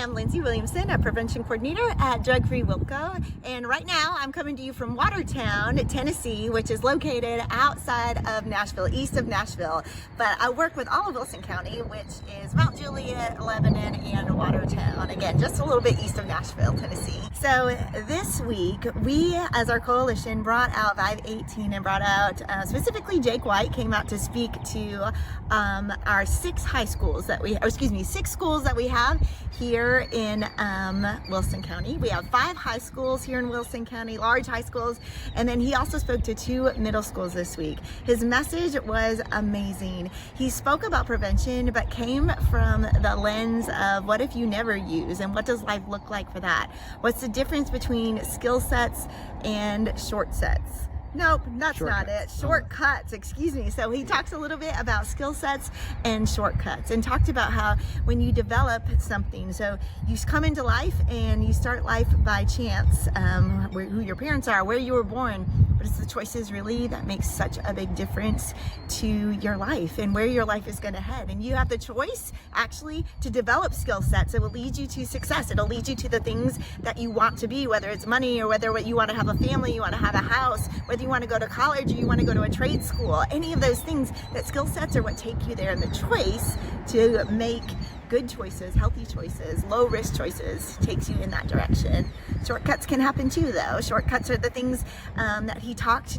am Lindsay Williamson, a prevention coordinator at Drug Free Wilco, and right now I'm coming to you from Watertown, Tennessee, which is located outside of Nashville, east of Nashville. But I work with all of Wilson County, which is Mount Juliet, Lebanon, and Watertown. Again, just a little bit east of Nashville, Tennessee. So this week, we as our coalition brought out Vive18 and brought out, specifically Jake White came out to speak to our six schools that we have here in Wilson County. We have 5 high schools here in Wilson County, large high schools, and then he also spoke to 2 middle schools this week. His message was amazing. He spoke about prevention, but came from the lens of what if you never use, and what does life look like for that? What's the difference between skill sets and short sets? Nope, that's not it. Shortcuts, excuse me. So he talks a little bit about skill sets and shortcuts, and talked about how when you develop something, so you come into life and you start life by chance, who your parents are, where you were born, but it's the choices really that makes such a big difference to your life and where your life is going to head. And you have the choice actually to develop skill sets that will lead you to success. It'll lead you to the things that you want to be, whether it's money or whether you want to have a family, you want to have a house, whether you want to go to college or you want to go to a trade school. Any of those things, that skill sets are what take you there, and the choice to make good choices, healthy choices, low risk choices takes you in that direction. Shortcuts can happen too, though. Shortcuts are the things that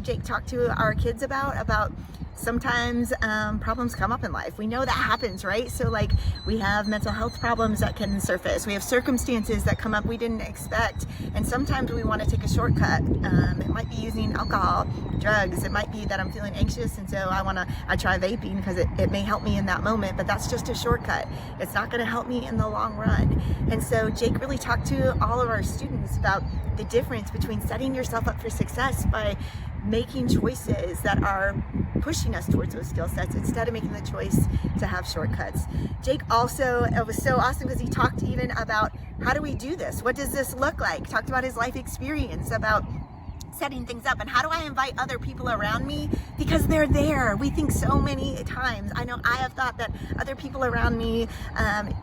Jake talked to our kids about sometimes problems come up in life. We know that happens, right? So like we have mental health problems that can surface. We have circumstances that come up we didn't expect. And sometimes we want to take a shortcut. It might be using alcohol, drugs. It might be that I'm feeling anxious and so I try vaping because it may help me in that moment, but that's just a shortcut. It's not going to help me in the long run. And so Jake really talked to all of our students about the difference between setting yourself up for success by making choices that are pushing us towards those skill sets instead of making the choice to have shortcuts. Jake also, it was so awesome because he talked even about how do we do this? What does this look like? Talked about his life experience, about setting things up, and how do I invite other people around me because they're there. We think so many times, I know I have thought that other people around me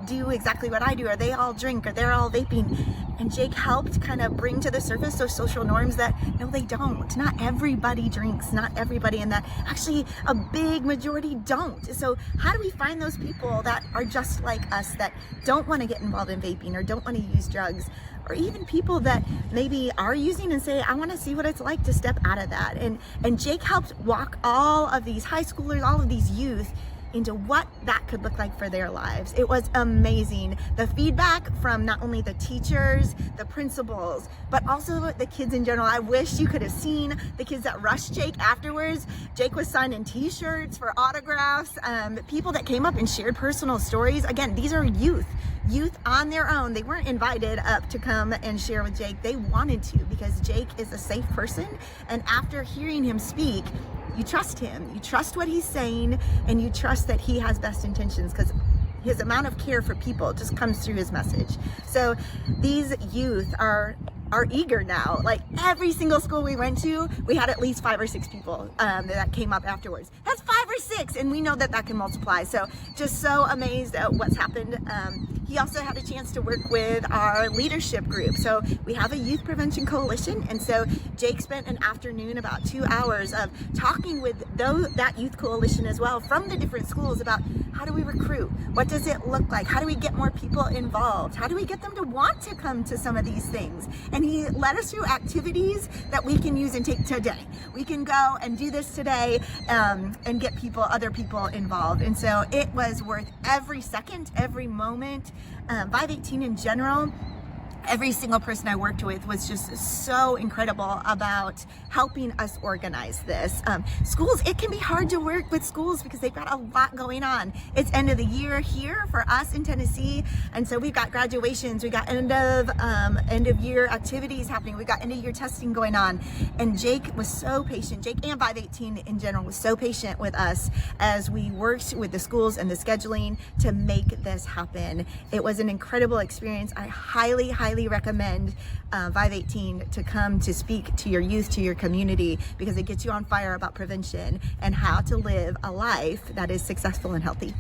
do exactly what I do, or they all drink, or they're all vaping, and Jake helped kind of bring to the surface those social norms that no, they don't. Not everybody drinks, not everybody, and that actually a big majority don't. So how do we find those people that are just like us, that don't want to get involved in vaping or don't want to use drugs, or even people that maybe are using and say, I want to see what it's like to step out of that. And Jake helped walk all of these high schoolers, all of these youth into what that could look like for their lives. It was amazing. The feedback from not only the teachers, the principals, but also the kids in general. I wish you could have seen the kids that rushed Jake afterwards. Jake was signing t-shirts for autographs, people that came up and shared personal stories. Again, these are youth on their own. They weren't invited up to come and share with Jake. They wanted to because Jake is a safe person. And after hearing him speak, you trust him, you trust what he's saying, and you trust that he has best intentions because his amount of care for people just comes through his message. So these youth are eager now. Like every single school we went to, we had at least 5 or 6 people that came up afterwards. That's 5 or 6, and we know that that can multiply. So just so amazed at what's happened. He also had a chance to work with our leadership group. So we have a youth prevention coalition, and so Jake spent an afternoon, about 2 hours, of talking with that youth coalition as well from the different schools about how do we recruit? What does it look like? How do we get more people involved? How do we get them to want to come to some of these things? And he led us through activities that we can use and take today. We can go and do this today and get other people involved. And so it was worth every second, every moment. Vive18 in general, every single person I worked with was just so incredible about helping us organize this. Schools, it can be hard to work with schools because they've got a lot going on. It's end of the year here for us in Tennessee, and so we've got graduations, we got end of year activities happening, we got end of year testing going on, and Jake was so patient. Jake and Vive18 in general was so patient with us as we worked with the schools and the scheduling to make this happen. It was an incredible experience. I highly recommend Vive18 to come to speak to your youth, to your community, because it gets you on fire about prevention and how to live a life that is successful and healthy.